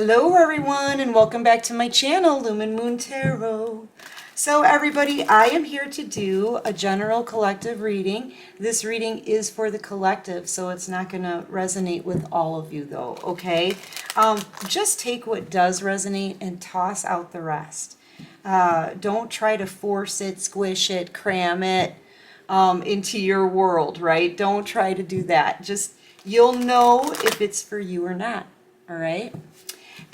Hello everyone and welcome back to my channel, Lumen Moon Tarot. So everybody, I am here to do a general collective reading. This reading is for the collective, so it's not going to resonate with all of you though, okay? Just take what does resonate and toss out the rest. Don't try to force it, squish it, cram it into your world, right? Don't try to do that. Just, you'll know if it's for you or not, all right?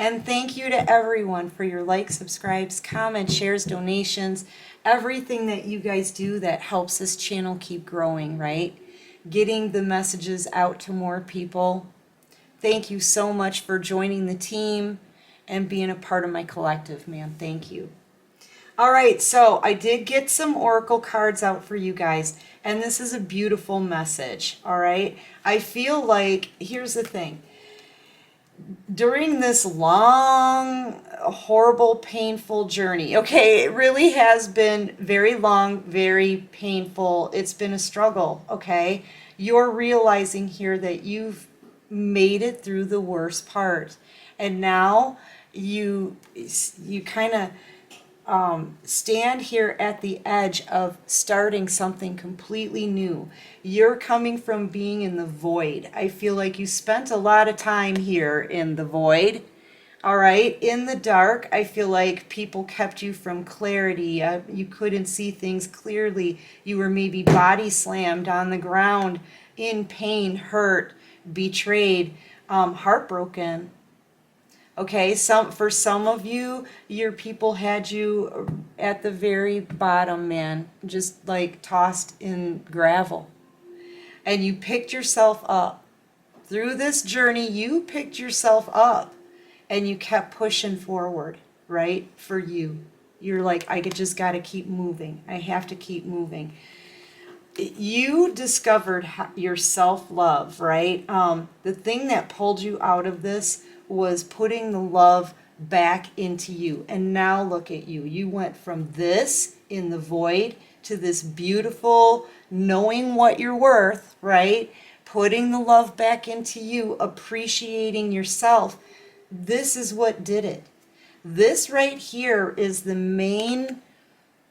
And thank you to everyone for your likes, subscribes, comments, shares, donations, everything that you guys do that helps this channel keep growing, right? Getting the messages out to more people. Thank you so much for joining the team and being a part of my collective, man. Thank you. All right, so I did get some oracle cards out for you guys, and this is a beautiful message, all right? I feel like, here's the thing. During this long, horrible, painful journey, okay, it really has been very long, very painful. It's been a struggle, okay? You're realizing here that you've made it through the worst part. And now you kind of stand here at the edge of starting something completely new. You're coming from being in the void. I feel like you spent a lot of time here in the void. All right, in the dark. I feel like people kept you from clarity. You couldn't see things clearly. You were maybe body slammed on the ground in pain, hurt, betrayed, heartbroken. Okay, for some of you, your people had you at the very bottom, man, just like tossed in gravel. And you picked yourself up. Through this journey, you picked yourself up and you kept pushing forward, right? For you. You're like, I just got to keep moving. I have to keep moving. You discovered your self-love, right? The thing that pulled you out of this was putting the love back into you. And now look at you. You went from this in the void to this beautiful knowing what you're worth, right? Putting the love back into you, appreciating yourself. This is what did it. This right here is the main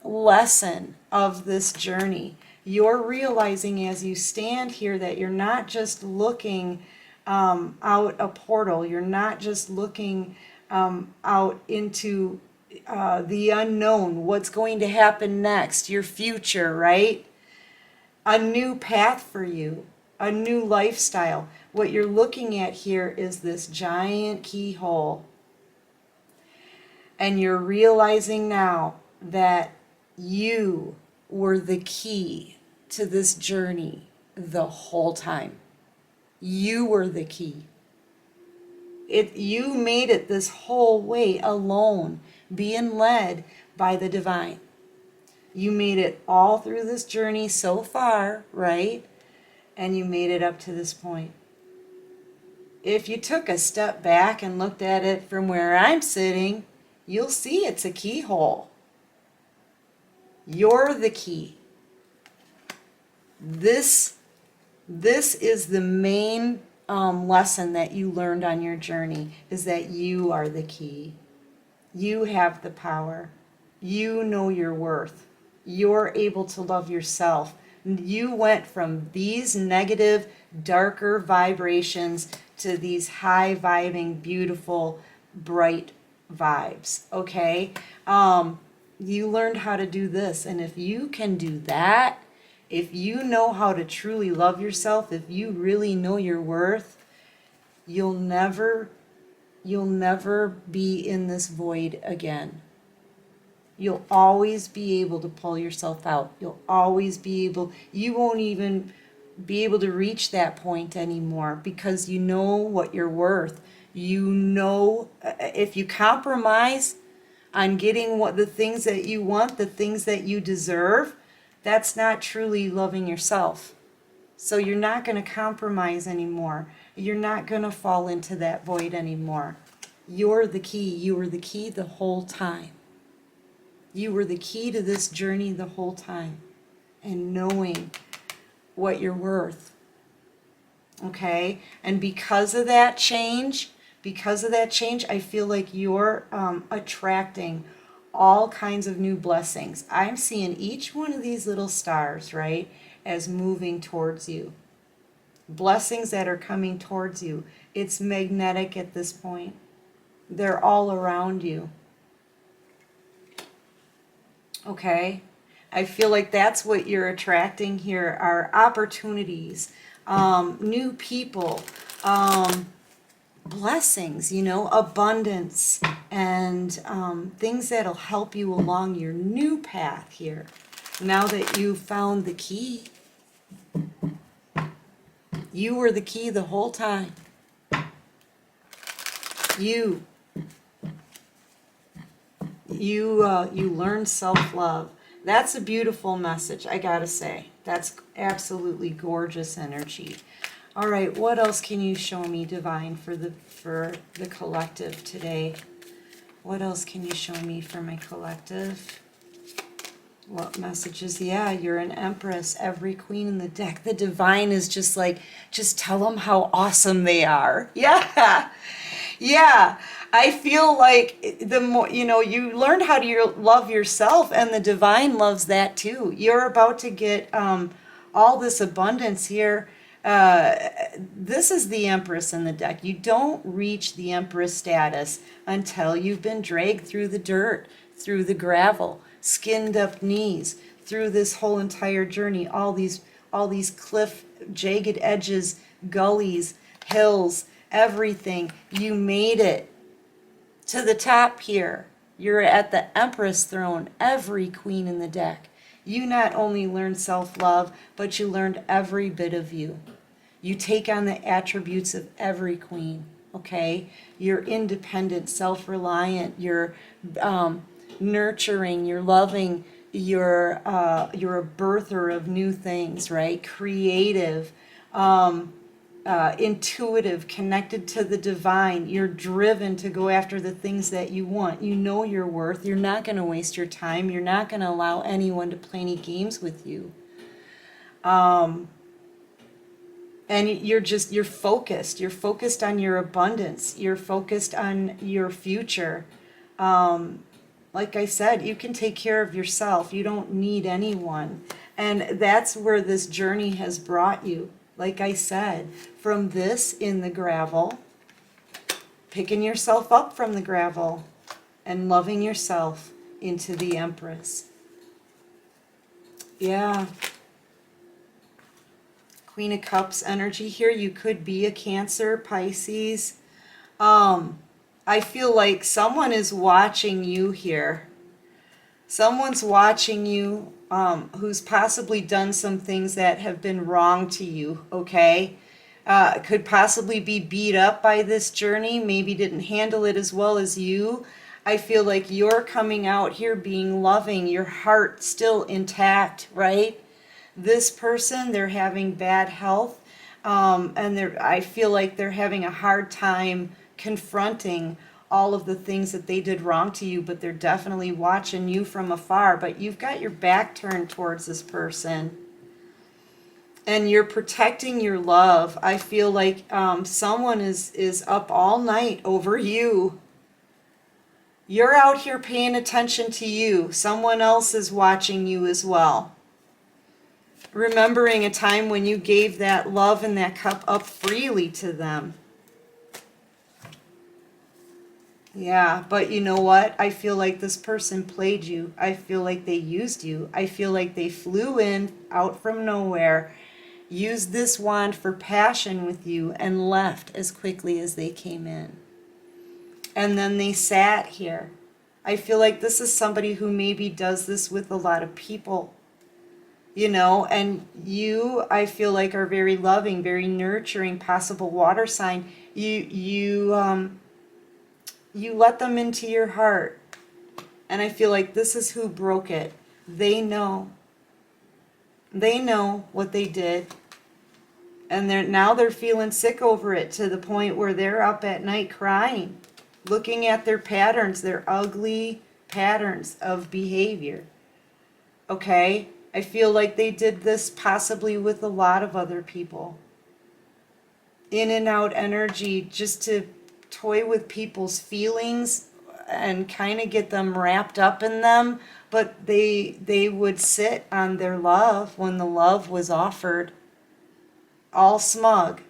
lesson of this journey. You're realizing as you stand here that you're not just looking out a portal. You're not just looking out into the unknown, what's going to happen next, your future, right? A new path for you, a new lifestyle. What you're looking at here is this giant keyhole. And you're realizing now that you were the key to this journey the whole time. You were the key. You made it this whole way alone, being led by the divine. You made it all through this journey so far, right? And you made it up to this point. If you took a step back and looked at it from where I'm sitting, you'll see it's a keyhole. You're the key. This is the main lesson that you learned on your journey, is that you are the key. You have the power. You know your worth. You're able to love yourself. You went from these negative, darker vibrations to these high vibing, beautiful, bright vibes, okay? You learned how to do this, and if you can do that, if you know how to truly love yourself, if you really know your worth, you'll never be in this void again. You'll always be able to pull yourself out. You'll always be able, you won't even be able to reach that point anymore because you know what you're worth. You know, if you compromise on getting the things that you want, the things that you deserve, that's not truly loving yourself. So you're not going to compromise anymore. You're not going to fall into that void anymore. You're the key. You were the key the whole time. You were the key to this journey the whole time. And knowing what you're worth. Okay? And because of that change, because of that change, I feel like you're attracting all kinds of new blessings. I'm seeing each one of these little stars, right, as moving towards you. Blessings that are coming towards you. It's magnetic at this point. They're all around you. Okay? I feel like that's what you're attracting here are opportunities, new people, blessings, you know, abundance, and things that'll help you along your new path here. Now that you've found the key, you were the key the whole time. You learned self-love. That's a beautiful message, I gotta say. That's absolutely gorgeous energy. All right, what else can you show me, Divine, for the collective today? What else can you show me for my collective? What messages? Yeah, you're an empress, every queen in the deck. The Divine is just like, just tell them how awesome they are. Yeah, yeah. I feel like the more, you know, you learned how to love yourself, and the Divine loves that too. You're about to get all this abundance here. This is the Empress in the deck. You don't reach the Empress status until you've been dragged through the dirt, through the gravel, skinned up knees, through this whole entire journey, all these cliff, jagged edges, gullies, hills, everything. You made it to the top here. You're at the Empress throne, every queen in the deck. You not only learned self-love, but you learned every bit of you. You take on the attributes of every queen, okay? You're independent, self-reliant, you're nurturing, you're loving, you're a birther of new things, right? Creative, intuitive, connected to the Divine. You're driven to go after the things that you want. You know your worth. You're not going to waste your time. You're not going to allow anyone to play any games with you. And you're focused. You're focused on your abundance. You're focused on your future. Like I said, you can take care of yourself. You don't need anyone. And that's where this journey has brought you. Like I said, from this in the gravel, picking yourself up from the gravel and loving yourself into the Empress. Yeah. Queen of Cups energy here. You could be a Cancer, Pisces. I feel like someone is watching you here. Someone's watching you who's possibly done some things that have been wrong to you, okay? Could possibly be beat up by this journey, maybe didn't handle it as well as you. I feel like you're coming out here being loving, your heart still intact, right? This person, they're having bad health, and I feel like they're having a hard time confronting all of the things that they did wrong to you, but they're definitely watching you from afar. But you've got your back turned towards this person, and you're protecting your love. I feel like someone is up all night over you. You're out here paying attention to you. Someone else is watching you as well. Remembering a time when you gave that love and that cup up freely to them. Yeah, but you know what? I feel like this person played you. I feel like they used you. I feel like they flew in out from nowhere, used this wand for passion with you, and left as quickly as they came in. And then they sat here. I feel like this is somebody who maybe does this with a lot of people, you know, and you, I feel like, are very loving, very nurturing, possible water sign. You let them into your heart. And I feel like this is who broke it. They know. They know what they did. And now they're feeling sick over it, to the point where they're up at night crying, looking at their patterns, their ugly patterns of behavior. Okay? I feel like they did this possibly with a lot of other people. In and out energy, just to toy with people's feelings and kind of get them wrapped up in them, but they would sit on their love when the love was offered, all smug,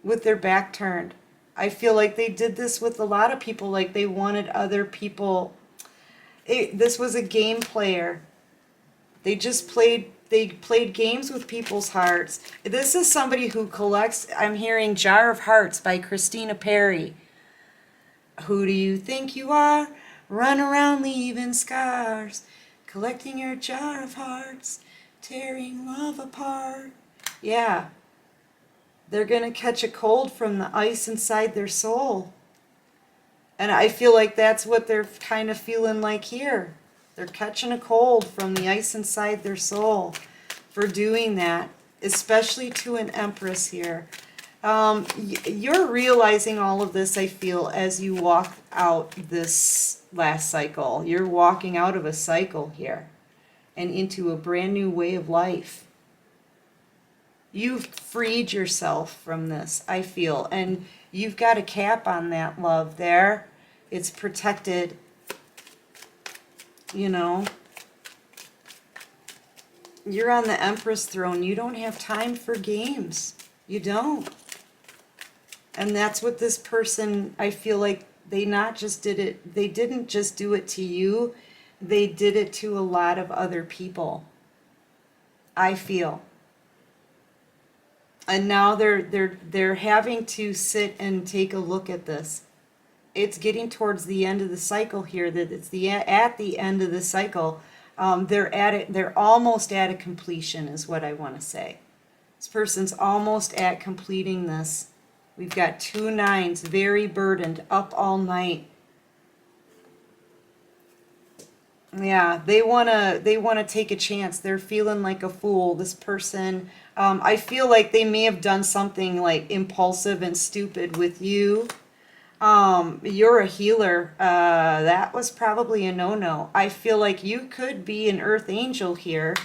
with their back turned. I feel like they did this with a lot of people, like they wanted other people. This was a game player. They played games with people's hearts. This is somebody who collects, I'm hearing Jar of Hearts by Christina Perry. Who do you think you are? Run around leaving scars, collecting your jar of hearts, tearing love apart. Yeah. They're going to catch a cold from the ice inside their soul. And I feel like that's what they're kind of feeling like here. They're catching a cold from the ice inside their soul for doing that, especially to an empress here. You're realizing all of this, I feel, as you walk out this last cycle. You're walking out of a cycle here and into a brand new way of life. You've freed yourself from this, I feel, and you've got a cap on that love there. It's protected, you know. You're on the Empress throne. You don't have time for games. You don't. And that's what this person, I feel like they not just did it, they didn't just do it to you, they did it to a lot of other people, I feel. And now they're having to sit and take a look at this. It's getting towards the end of the cycle here. That it's at the end of the cycle. They're almost at a completion, is what I want to say. This person's almost at completing this. We've got 2 9s, very burdened, up all night. Yeah, they wanna take a chance. They're feeling like a fool. This person, I feel like they may have done something like impulsive and stupid with you. You're a healer. That was probably a no-no. I feel like you could be an earth angel here.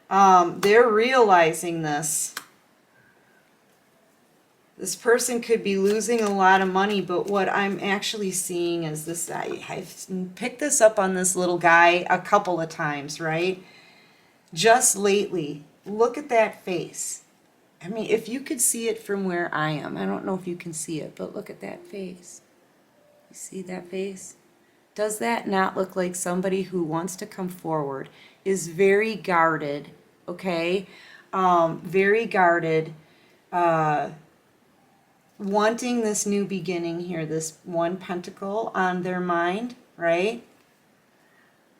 They're realizing this. This person could be losing a lot of money, but what I'm actually seeing is this. I've picked this up on this little guy a couple of times, right? Just lately. Look at that face. I mean, if you could see it from where I am, I don't know if you can see it, but look at that face. You see that face? Does that not look like somebody who wants to come forward, is very guarded, okay? Very guarded, wanting this new beginning here, this 1 pentacle on their mind, right?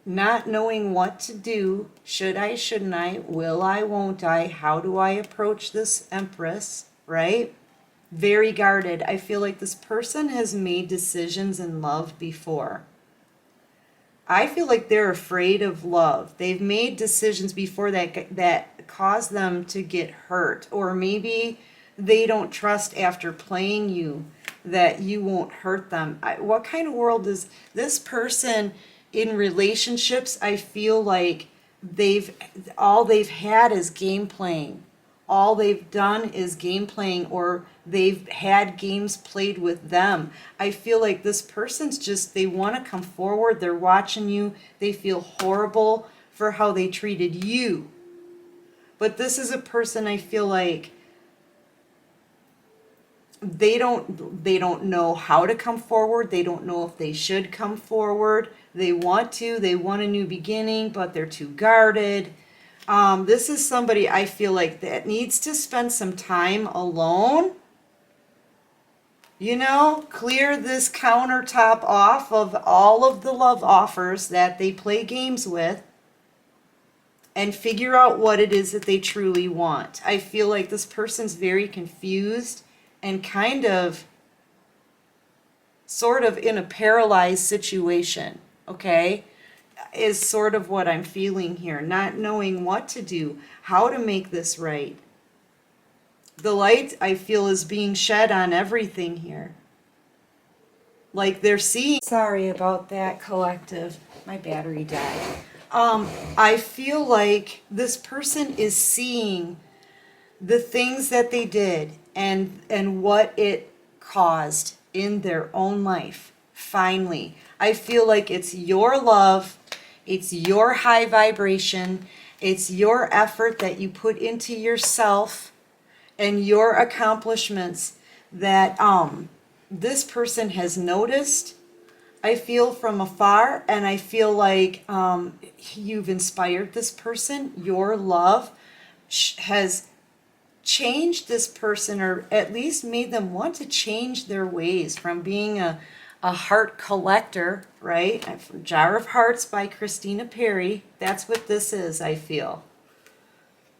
Not knowing what to do. Should I, shouldn't I? Will I, won't I? How do I approach this empress, right? Very guarded. I feel like this person has made decisions in love before. I feel like they're afraid of love. They've made decisions before that cause them to get hurt. Or maybe they don't trust after playing you that you won't hurt them. What kind of world is this person in relationships? I feel like all they've had is game playing. All they've done is game playing, or they've had games played with them. I feel like this person's just, they want to come forward. They're watching you. They feel horrible for how they treated you. But this is a person, I feel like, they don't know how to come forward. They don't know if they should come forward. They want a new beginning, but they're too guarded. This is somebody I feel like that needs to spend some time alone. You know, clear this countertop off of all of the love offers that they play games with and figure out what it is that they truly want. I feel like this person's very confused and kind of sort of in a paralyzed situation, okay, is sort of what I'm feeling here. Not knowing what to do, how to make this right. The light, I feel, is being shed on everything here. Like they're seeing... Sorry about that, collective. My battery died. I feel like this person is seeing the things that they did and what it caused in their own life. Finally, I feel like it's your love, it's your high vibration, it's your effort that you put into yourself and your accomplishments that this person has noticed. I feel from afar, and I feel like you've inspired this person. Your love has changed this person, or at least made them want to change their ways from being a heart collector, right? Jar of Hearts by Christina Perry. That's what this is, I feel.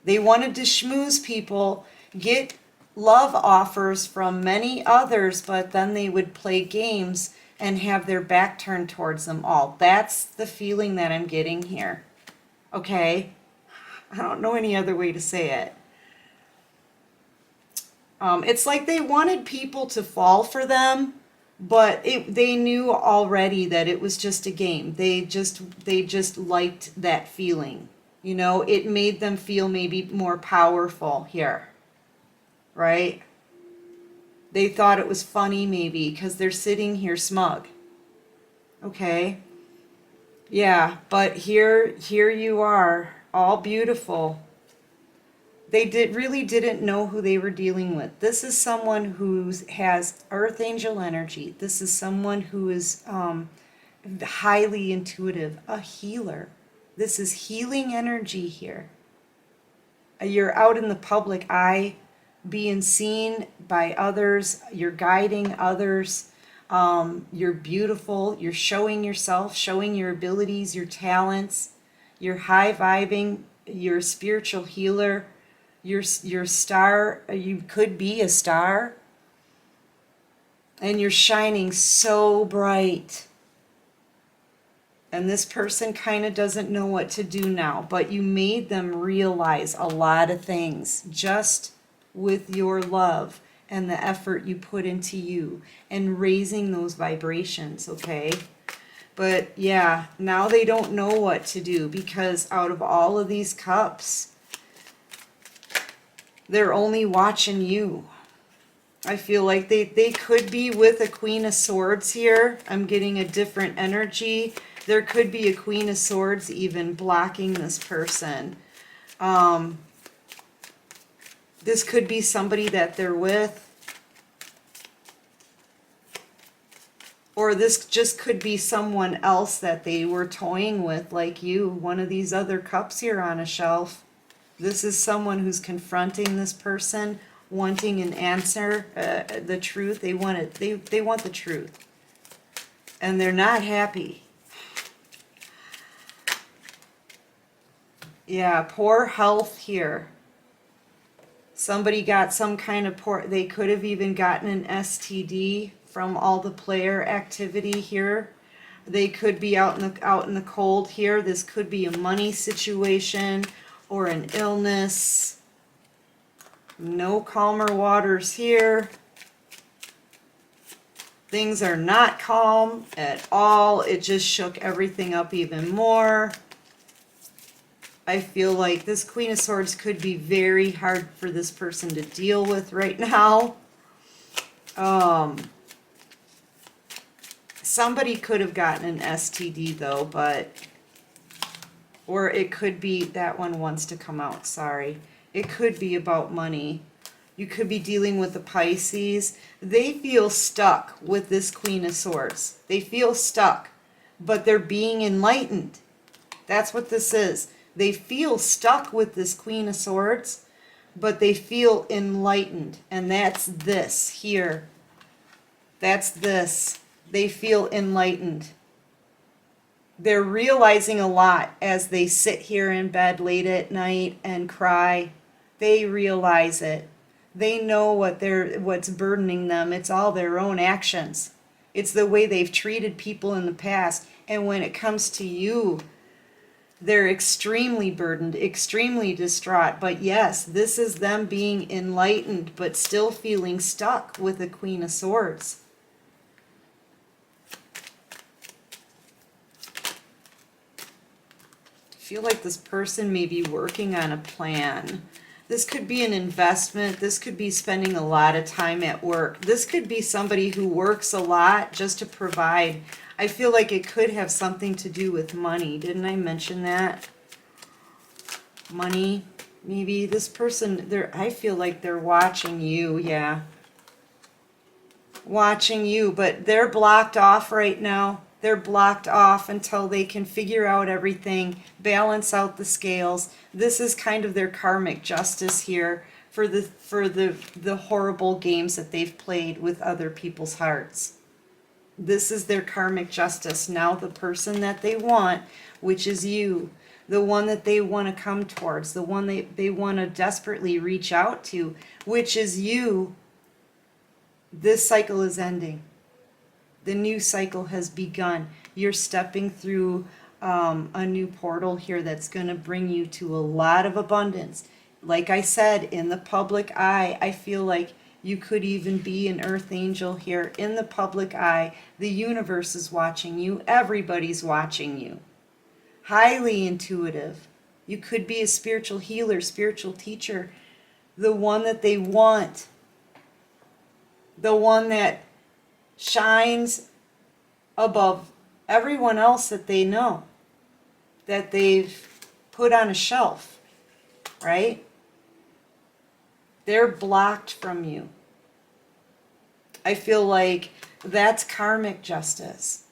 They wanted to schmooze people, get love offers from many others, but then they would play games and have their back turned towards them all. That's the feeling that I'm getting here. Okay? I don't know any other way to say it. It's like they wanted people to fall for them, but they knew already that it was just a game. They just liked that feeling. You know, it made them feel maybe more powerful here, right? They thought it was funny maybe because they're sitting here smug. Okay? Yeah, but here you are, all beautiful. They really didn't know who they were dealing with. This is someone who has earth angel energy. This is someone who is highly intuitive, a healer. This is healing energy here. You're out in the public eye, being seen by others. You're guiding others. You're beautiful. You're showing yourself, showing your abilities, your talents. You're high vibing. You're a spiritual healer. You're a star. You could be a star. And you're shining so bright. And this person kind of doesn't know what to do now, but you made them realize a lot of things just with your love and the effort you put into you and raising those vibrations, okay? But yeah, now they don't know what to do because out of all of these cups, they're only watching you. I feel like they could be with a Queen of Swords here. I'm getting a different energy. There could be a Queen of Swords even blocking this person. This could be somebody that they're with. Or this just could be someone else that they were toying with, like you. One of these other cups here on a shelf. This is someone who's confronting this person, wanting an answer, the truth. They want it. They want the truth. And they're not happy. Yeah, poor health here. Somebody got some kind of poor, they could have even gotten an STD from all the player activity here. They could be out in the cold here. This could be a money situation or an illness. No calmer waters here. Things are not calm at all. It just shook everything up even more. I feel like this Queen of Swords could be very hard for this person to deal with right now. Somebody could have gotten an STD though, but, or it could be, that one wants to come out, sorry. It could be about money. You could be dealing with the Pisces. They feel stuck with this Queen of Swords. They feel stuck, but they're being enlightened. That's what this is. They feel stuck with this Queen of Swords, but they feel enlightened. And that's this here. That's this. They feel enlightened. They're realizing a lot as they sit here in bed late at night and cry. They realize it. They know what's burdening them. It's all their own actions. It's the way they've treated people in the past. And when it comes to you, they're extremely burdened, extremely distraught. But yes, this is them being enlightened, but still feeling stuck with the Queen of Swords. I feel like this person may be working on a plan. This could be an investment. This could be spending a lot of time at work. This could be somebody who works a lot just to provide. I feel like it could have something to do with money. Didn't I mention that? Money. Maybe this person, I feel like they're watching you, yeah. Watching you, but they're blocked off right now. They're blocked off until they can figure out everything, balance out the scales. This is kind of their karmic justice here for the horrible games that they've played with other people's hearts. This is their karmic justice. Now the person that they want, which is you, the one that they want to come towards, the one they want to desperately reach out to, which is you, this cycle is ending. The new cycle has begun. You're stepping through a new portal here that's going to bring you to a lot of abundance. Like I said, in the public eye, I feel like you could even be an earth angel here in the public eye. The universe is watching you. Everybody's watching you. Highly intuitive. You could be a spiritual healer, spiritual teacher. The one that they want. The one that shines above everyone else that they know, that they've put on a shelf, right? They're blocked from you. I feel like that's karmic justice.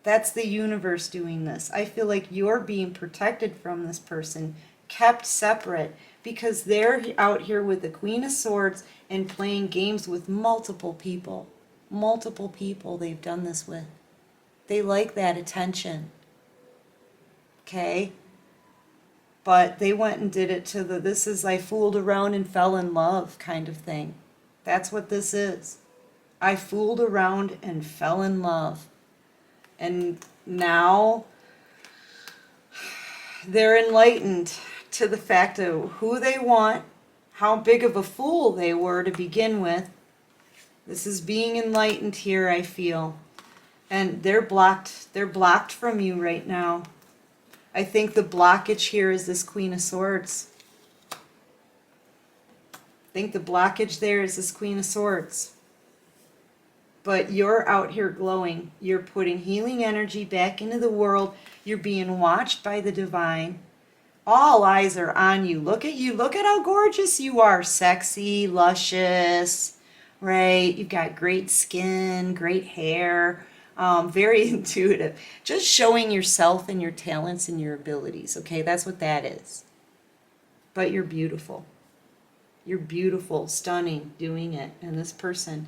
That's the universe doing this. I feel like you're being protected from this person, kept separate, because they're out here with the Queen of Swords and playing games with multiple people. Multiple people they've done this with. They like that attention. Okay? But they went and did it to this is I fooled around and fell in love kind of thing. That's what this is. I fooled around and fell in love. And now they're enlightened to the fact of who they want, how big of a fool they were to begin with. This is being enlightened here, I feel. And they're blocked from you right now. I think the blockage here is this Queen of Swords. I think the blockage there is this Queen of Swords. But you're out here glowing. You're putting healing energy back into the world. You're being watched by the divine. All eyes are on you. Look at you. Look at how gorgeous you are. Sexy, luscious, right? You've got great skin, great hair, very intuitive. Just showing yourself and your talents and your abilities, okay? That's what that is. But you're beautiful. You're beautiful, stunning, doing it. And this person,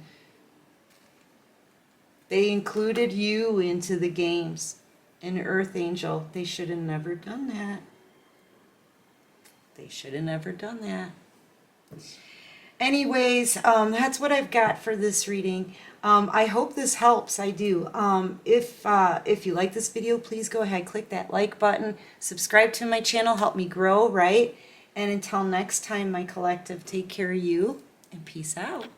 they included you into the games. An earth angel. They should have never done that. They should have never done that. Anyways, that's what I've got for this reading. I hope this helps. I do. If you like this video, please go ahead, click that like button, subscribe to my channel, help me grow, right? And until next time, my collective, take care of you and peace out.